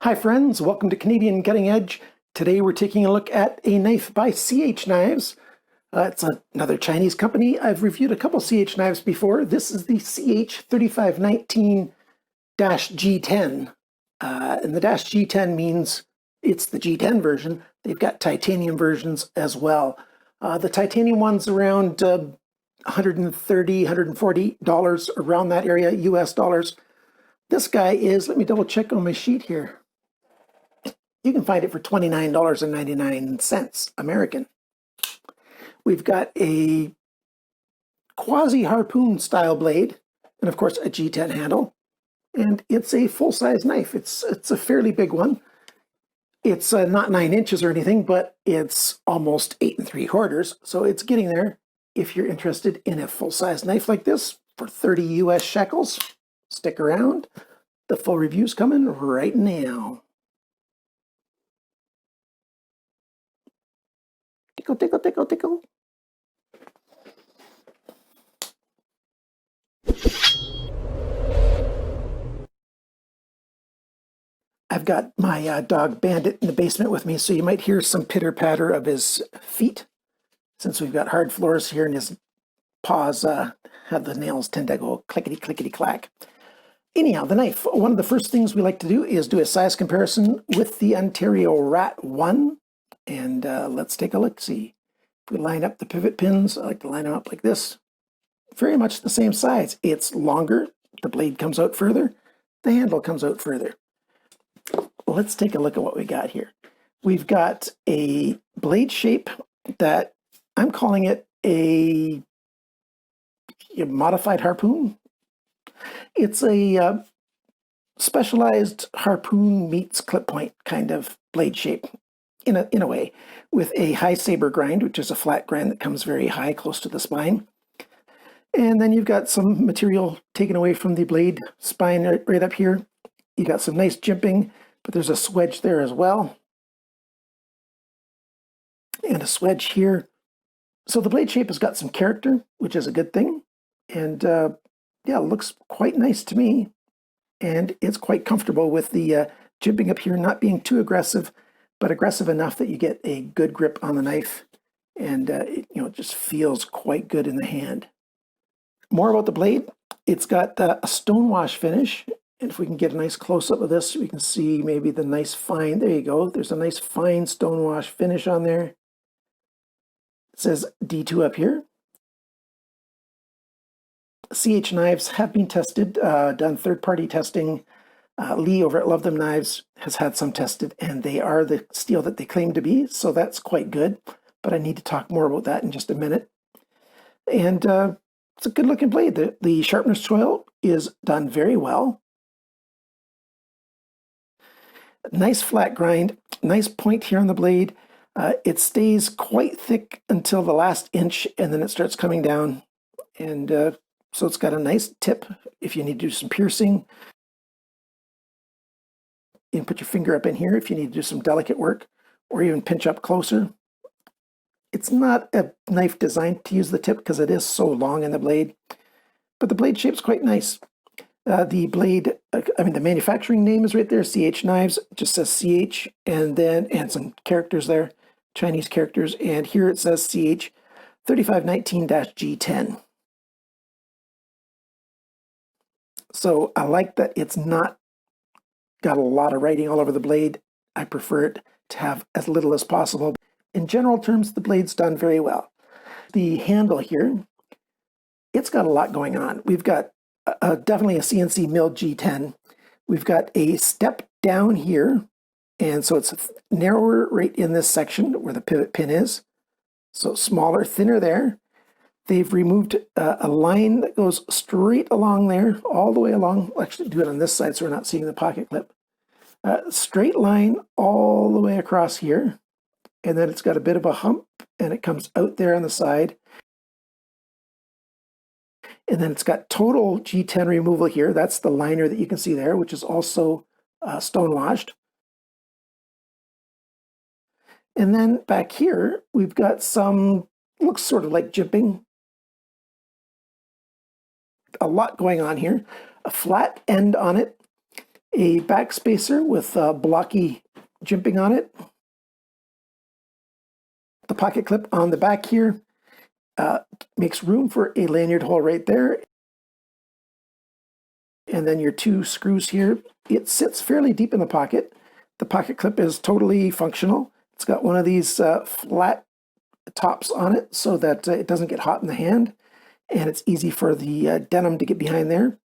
Hi friends, welcome to Canadian Cutting Edge. Today we're taking a look at a knife by CH Knives. It's another Chinese company. I've reviewed a couple CH knives before. This is the CH3519-G10. And the -G10 means it's the G10 version. They've got titanium versions as well. The titanium one's around $130, $140, around that area, US dollars. This guy is, let me double check on my sheet here. You can find it for $29.99 American. We've got a quasi-harpoon style blade, and of course a G10 handle. And it's a full-size knife. It's a fairly big one. It's not 9 inches or anything, but it's almost 8 3/4, so it's getting there. If you're interested in a full-size knife like this for 30 US shekels, stick around. The full review's coming right now. Tickle, tickle, tickle, tickle. I've got my dog Bandit in the basement with me, so you might hear some pitter-patter of his feet, since we've got hard floors here and his paws have the nails tend to go clickety-clickety-clack. Anyhow, the knife. One of the first things we like to do is do a size comparison with the Ontario Rat 1. And let's take a look-see. If we line up the pivot pins, I like to line them up like this. Very much the same size. It's longer, the blade comes out further, the handle comes out further. Let's take a look at what we got here. We've got a blade shape that I'm calling it a modified harpoon. It's a specialized harpoon meets clip point kind of blade shape. In a way, with a high saber grind, which is a flat grind that comes very high, close to the spine. And then you've got some material taken away from the blade spine right up here. You got some nice jimping, but there's a swedge there as well. And a swedge here. So the blade shape has got some character, which is a good thing. And yeah, it looks quite nice to me. And it's quite comfortable with the jimping up here not being too aggressive, but aggressive enough that you get a good grip on the knife, and it just feels quite good in the hand. More about the blade. It's got a stonewash finish, and if we can get a nice close-up of this, we can see maybe the nice fine, there you go, there's a nice fine stonewash finish on there. It says D2 up here. CH knives have been tested, done third-party testing. Lee over at Love Them Knives has had some tested, and they are the steel that they claim to be, so that's quite good. But I need to talk more about that in just a minute. And it's a good-looking blade. The sharpness choil is done very well. Nice flat grind, nice point here on the blade. It stays quite thick until the last inch, and then it starts coming down. And so it's got a nice tip if you need to do some piercing. You can put your finger up in here if you need to do some delicate work, or even pinch up closer. It's not a knife designed to use the tip because it is so long in the blade, but the blade shape's quite nice. The blade, the manufacturing name is right there, CH Knives. It just says CH, and some characters there, Chinese characters, and here it says CH 3519-G10. So I like that it's not got a lot of writing all over the blade. I prefer it to have as little as possible. In general terms, the blade's done very well. The handle here, it's got a lot going on. We've got definitely a CNC milled G10. We've got a step down here, and so it's narrower right in this section where the pivot pin is. So smaller, thinner there. They've removed a line that goes straight along there, all the way along. I'll actually do it on this side so we're not seeing the pocket clip. Straight line all the way across here. And then it's got a bit of a hump, and it comes out there on the side. And then it's got total G10 removal here. That's the liner that you can see there, which is also stonewashed. And then back here, we've got some, looks sort of like jimping. A lot going on here. A flat end on it, a backspacer with blocky jimping on it. The pocket clip on the back here makes room for a lanyard hole right there. And then your two screws here. It sits fairly deep in the pocket. The pocket clip is totally functional. It's got one of these flat tops on it so that it doesn't get hot in the hand, and it's easy for the denim to get behind there.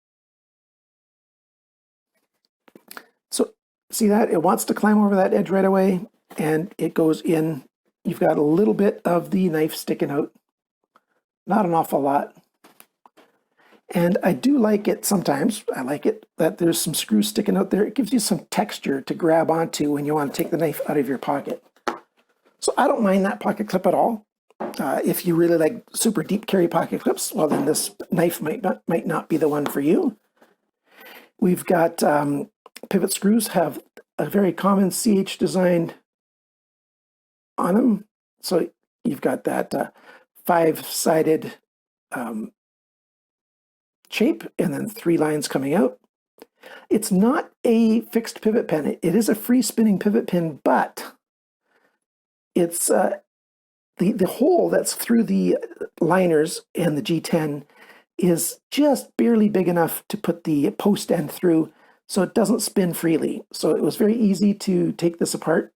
So see that? It wants to climb over that edge right away, and it goes in. You've got a little bit of the knife sticking out. Not an awful lot. And I do like it sometimes. I like it that there's some screws sticking out there. It gives you some texture to grab onto when you want to take the knife out of your pocket. So I don't mind that pocket clip at all. If you really like super deep carry pocket clips, well, then this knife might not be the one for you. We've got pivot screws, have a very common CH design on them. So you've got that five-sided shape and then three lines coming out. It's not a fixed pivot pin. It is a free spinning pivot pin, but it's the hole that's through the liners and the G10 is just barely big enough to put the post end through, so it doesn't spin freely. So it was very easy to take this apart.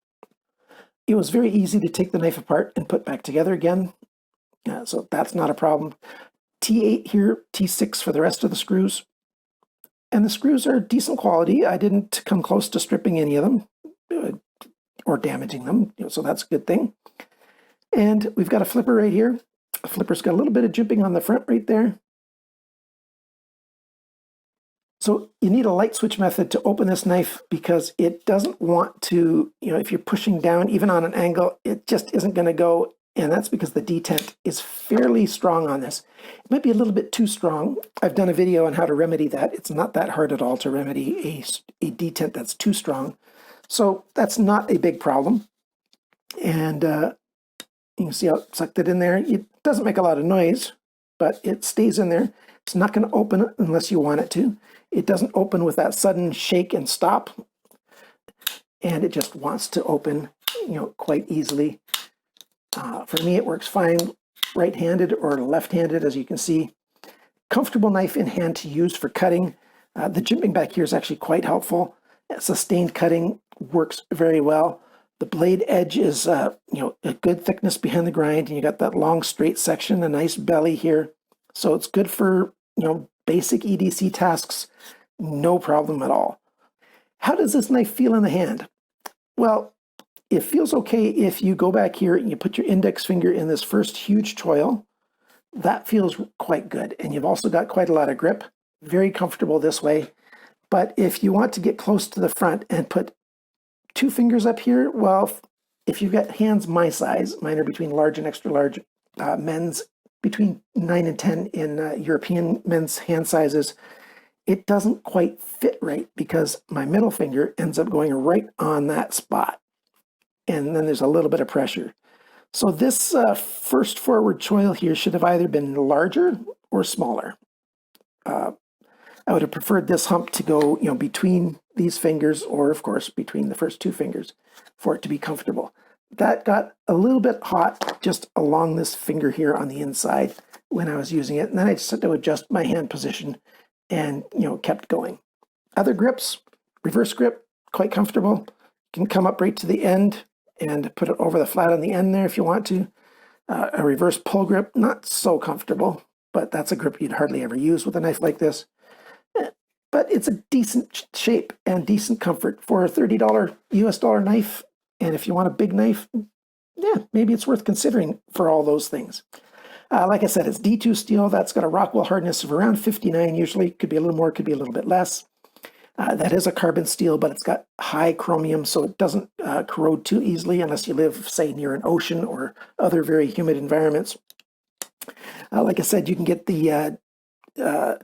It was very easy to take the knife apart and put back together again. So that's not a problem. T8 here, T6 for the rest of the screws. And the screws are decent quality. I didn't come close to stripping any of them or damaging them, so that's a good thing. And we've got a flipper right here. The flipper's got a little bit of jimping on the front right there. So you need a light switch method to open this knife because it doesn't want to, if you're pushing down even on an angle, it just isn't going to go. And that's because the detent is fairly strong on this. It might be a little bit too strong. I've done a video on how to remedy that. It's not that hard at all to remedy a detent that's too strong. So that's not a big problem. And you can see how it sucked it in there. It doesn't make a lot of noise, but it stays in there. It's not going to open unless you want it to. It doesn't open with that sudden shake and stop. And it just wants to open, quite easily. For me, it works fine right-handed or left-handed, as you can see. Comfortable knife in hand to use for cutting. The jimping back here is actually quite helpful. Sustained cutting works very well. The blade edge is, a good thickness behind the grind, and you got that long straight section, a nice belly here. So it's good for, basic EDC tasks, no problem at all. How does this knife feel in the hand? Well, it feels okay if you go back here and you put your index finger in this first huge choil. That feels quite good. And you've also got quite a lot of grip. Very comfortable this way. But if you want to get close to the front and put two fingers up here, well, if you've got hands my size, mine are between large and extra large, men's between 9 and 10 in European men's hand sizes, it doesn't quite fit right because my middle finger ends up going right on that spot. And then there's a little bit of pressure. So this first forward choil here should have either been larger or smaller. I would have preferred this hump to go, between these fingers, or of course between the first two fingers, for it to be comfortable. That got a little bit hot just along this finger here on the inside when I was using it, and then I just had to adjust my hand position and kept going. Other grips, reverse grip, quite comfortable. You can come up right to the end and put it over the flat on the end there if you want to. A reverse pull grip, not so comfortable, but that's a grip you'd hardly ever use with a knife like this. But it's a decent shape and decent comfort for a $30 US dollar knife. And if you want a big knife, yeah, maybe it's worth considering for all those things. Like I said, it's D2 steel. That's got a Rockwell hardness of around 59 usually. Could be a little more, could be a little bit less. That is a carbon steel, but it's got high chromium, so it doesn't corrode too easily unless you live, say, near an ocean or other very humid environments. Like I said, you can get the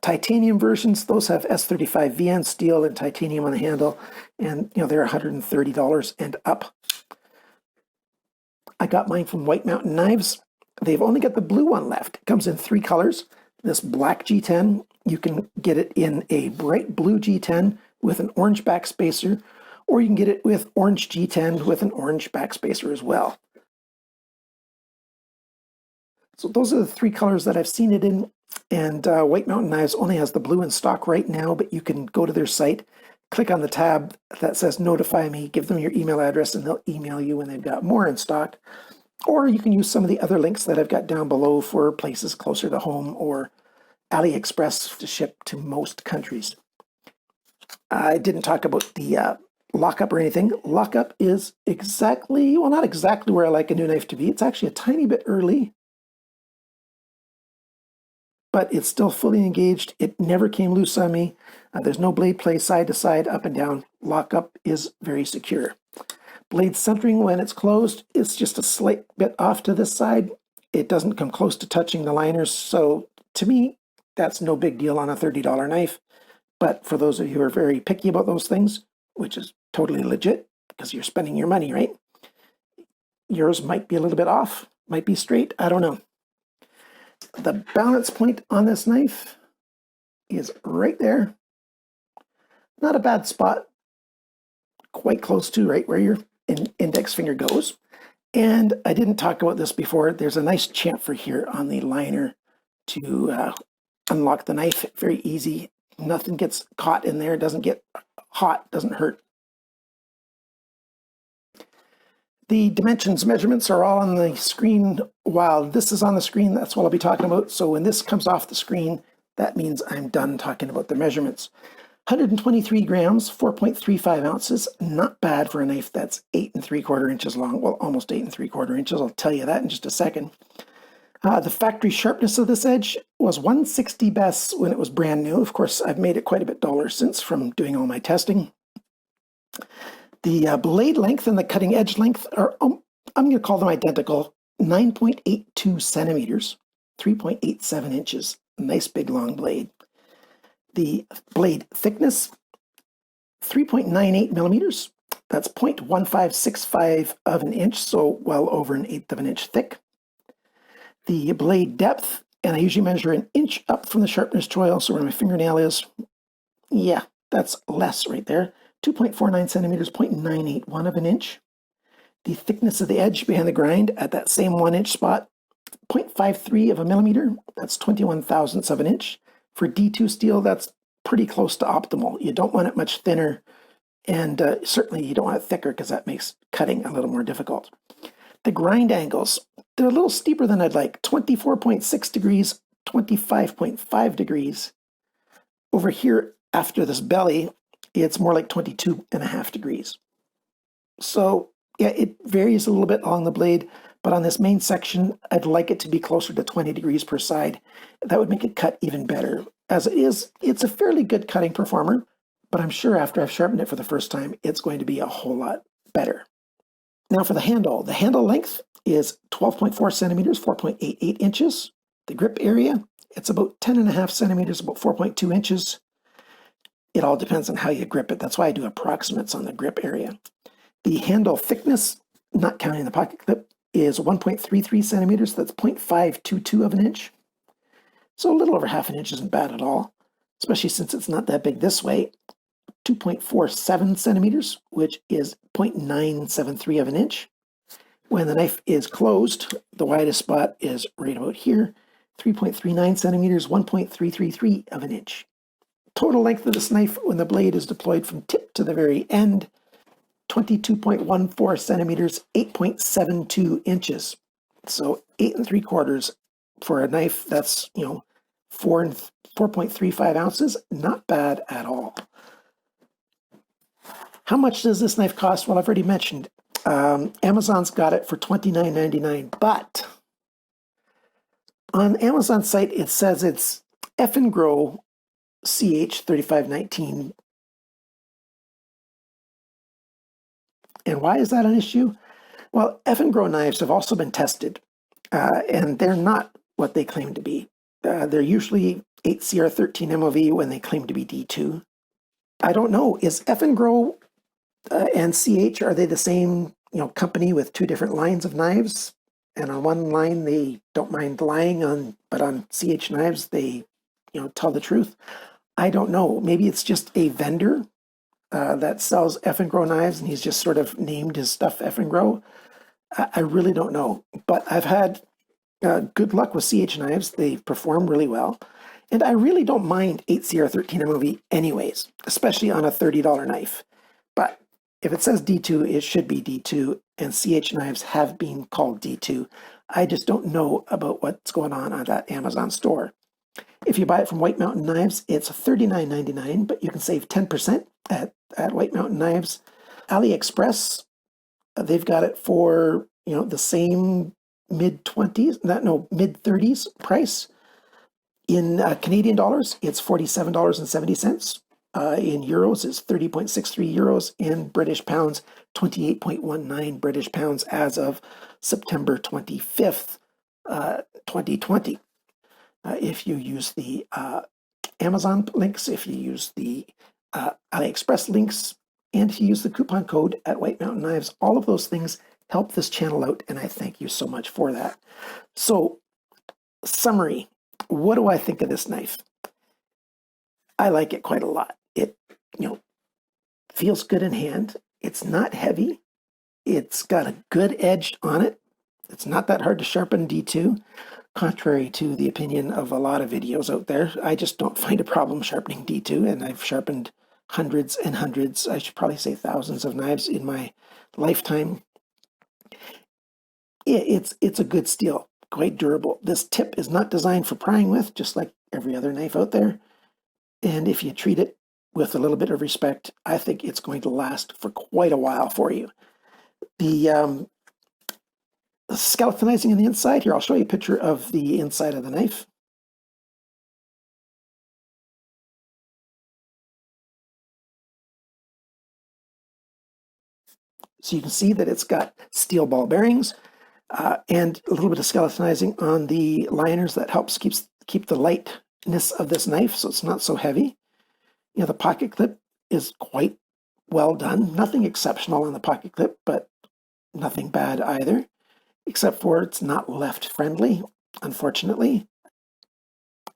titanium versions. Those have S35VN steel and titanium on the handle, and they're $130 and up. I got mine from White Mountain Knives. They've only got the blue one left. It comes in 3 colors. This black G10, you can get it in a bright blue G10 with an orange backspacer, or you can get it with orange G10 with an orange backspacer as well. So those are the three colors that I've seen it in, and White Mountain Knives only has the blue in stock right now, but you can go to their site, click on the tab that says notify me, give them your email address, and they'll email you when they've got more in stock. Or you can use some of the other links that I've got down below for places closer to home, or AliExpress to ship to most countries. I didn't talk about the lockup or anything. Lockup is exactly, well, not exactly where I like a new knife to be. It's actually a tiny bit early, but it's still fully engaged. It never came loose on me. There's no blade play side to side, up and down. Lockup is very secure. Blade centering when it's closed is just a slight bit off to this side. It doesn't come close to touching the liners, so to me, that's no big deal on a $30 knife. But for those of you who are very picky about those things, which is totally legit because you're spending your money, right? Yours might be a little bit off, might be straight, I don't know. The balance point on this knife is right there. Not a bad spot, quite close to right where your index finger goes. And I didn't talk about this before. There's a nice chamfer here on the liner to unlock the knife. Very easy. Nothing gets caught in there. Doesn't get hot. Doesn't hurt. The dimensions measurements are all on the screen. While this is on the screen, that's what I'll be talking about. So when this comes off the screen, that means I'm done talking about the measurements. 123 grams, 4.35 ounces. Not bad for a knife that's 8 3/4 inches long. Well, almost 8 3/4 inches. I'll tell you that in just a second. The factory sharpness of this edge was 160 BESS when it was brand new. Of course, I've made it quite a bit duller since from doing all my testing. The blade length and the cutting edge length are, I'm going to call them identical, 9.82 centimeters, 3.87 inches. Nice big long blade. The blade thickness, 3.98 millimeters. That's 0.1565 of an inch, so well over an eighth of an inch thick. The blade depth, and I usually measure an inch up from the sharpness choil, so where my fingernail is, yeah, that's less right there. 2.49 centimeters, 0.981 of an inch. The thickness of the edge behind the grind at that same 1 inch spot, 0.53 of a millimeter, that's 21 thousandths of an inch. For D2 steel, that's pretty close to optimal. You don't want it much thinner, and certainly you don't want it thicker because that makes cutting a little more difficult. The grind angles, they're a little steeper than I'd like. 24.6 degrees, 25.5 degrees. Over here, after this belly, it's more like 22.5 degrees. So yeah, it varies a little bit along the blade, but on this main section, I'd like it to be closer to 20 degrees per side. That would make it cut even better. As it is, it's a fairly good cutting performer, but I'm sure after I've sharpened it for the first time, it's going to be a whole lot better. Now for the handle length is 12.4 centimeters, 4.88 inches. The grip area, it's about 10.5 centimeters, about 4.2 inches. It all depends on how you grip it. That's why I do approximates on the grip area. The handle thickness, not counting the pocket clip, is 1.33 centimeters. That's 0.522 of an inch. So a little over half an inch isn't bad at all, especially since it's not that big this way. 2.47 centimeters, which is 0.973 of an inch. When the knife is closed, the widest spot is right about here, 3.39 centimeters, 1.333 of an inch. Total length of this knife when the blade is deployed from tip to the very end, 22.14 centimeters, 8.72 inches. So 8 3/4 for a knife that's, 4.35 ounces, not bad at all. How much does this knife cost? Well, I've already mentioned. Amazon's got it for $29.99, but on Amazon's site, it says it's F&Grow CH3519. And why is that an issue? Well, F&Grow knives have also been tested, and they're not what they claim to be. They're usually 8CR13 MOV when they claim to be D2. I don't know. Is F&Grow and CH, are they the same company with two different lines of knives? And on one line, they don't mind lying, but on CH knives, they tell the truth. I don't know. Maybe it's just a vendor that sells F and Grow knives, and he's just sort of named his stuff F and Grow. I really don't know, but I've had good luck with CH knives. They perform really well. And I really don't mind 8CR13 MOV anyways, especially on a $30 knife. But if it says D2, it should be D2, and CH knives have been called D2. I just don't know about what's going on that Amazon store. If you buy it from White Mountain Knives, it's $39.99, but you can save 10% at White Mountain Knives. AliExpress, they've got it for, the same mid-20s, mid-30s price. In Canadian dollars, it's $47.70. In euros, it's 30.63 euros. In British pounds, 28.19 British pounds as of September 25th, 2020. If you use the Amazon links, if you use the AliExpress links, and if you use the coupon code at White Mountain Knives, all of those things help this channel out, and I thank you so much for that. So, summary. What do I think of this knife? I like it quite a lot. It, feels good in hand. It's not heavy. It's got a good edge on it. It's not that hard to sharpen D2, contrary to the opinion of a lot of videos out there. I just don't find a problem sharpening D2, and I've sharpened hundreds and hundreds, I should probably say thousands of knives in my lifetime. It's a good steel. Quite durable. This tip is not designed for prying with, just like every other knife out there. And if you treat it with a little bit of respect, I think it's going to last for quite a while for you. The skeletonizing on the inside, here, I'll show you a picture of the inside of the knife. So you can see that it's got steel ball bearings. And a little bit of skeletonizing on the liners that helps keep the lightness of this knife, so it's not so heavy. The pocket clip is quite well done. Nothing exceptional on the pocket clip, but nothing bad either, except for it's not left friendly, unfortunately.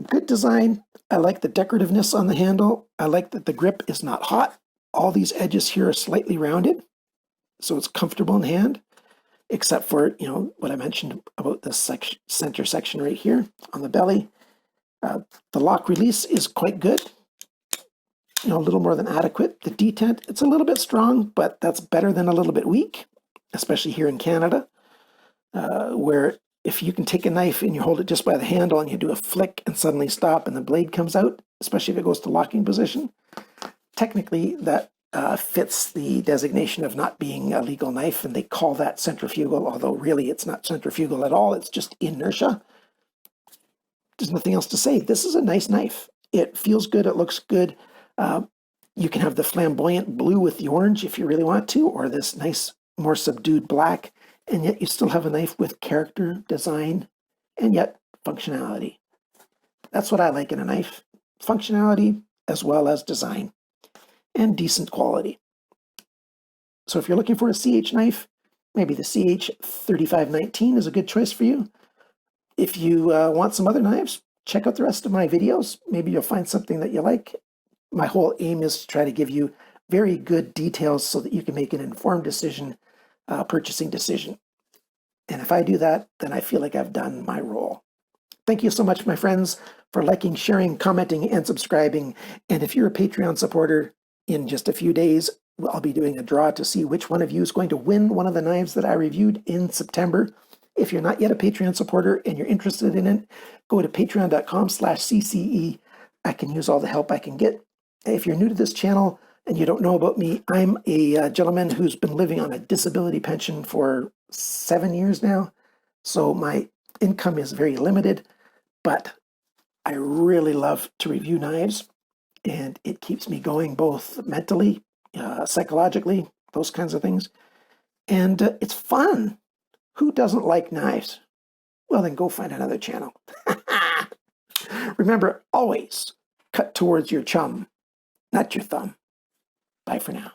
Good design. I like the decorativeness on the handle. I like that the grip is not hot. All these edges here are slightly rounded, so it's comfortable in hand. Except for, what I mentioned about this center section right here on the belly. The lock release is quite good, a little more than adequate. The detent, it's a little bit strong, but that's better than a little bit weak, especially here in Canada, where if you can take a knife and you hold it just by the handle and you do a flick and suddenly stop and the blade comes out, especially if it goes to locking position, technically that fits the designation of not being a legal knife, and they call that centrifugal, although really it's not centrifugal at all, it's just inertia. There's nothing else to say. This is a nice knife. It feels good, it looks good. You can have the flamboyant blue with the orange if you really want to, or this nice, more subdued black, and yet you still have a knife with character, design, and yet functionality. That's what I like in a knife. Functionality as well as design. And decent quality. So if you're looking for a CH knife, maybe the CH3519 is a good choice for you. If you want some other knives, check out the rest of my videos. Maybe you'll find something that you like. My whole aim is to try to give you very good details so that you can make an informed purchasing decision. And if I do that, then I feel like I've done my role. Thank you so much, my friends, for liking, sharing, commenting, and subscribing. And if you're a Patreon supporter, in just a few days, I'll be doing a draw to see which one of you is going to win one of the knives that I reviewed in September. If you're not yet a Patreon supporter and you're interested in it, go to patreon.com/CCE. I can use all the help I can get. If you're new to this channel and you don't know about me, I'm a gentleman who's been living on a disability pension for 7 years now. So my income is very limited, but I really love to review knives. And it keeps me going both mentally, psychologically, those kinds of things. And it's fun. Who doesn't like knives? Well, then go find another channel. Remember, always cut towards your chum, not your thumb. Bye for now.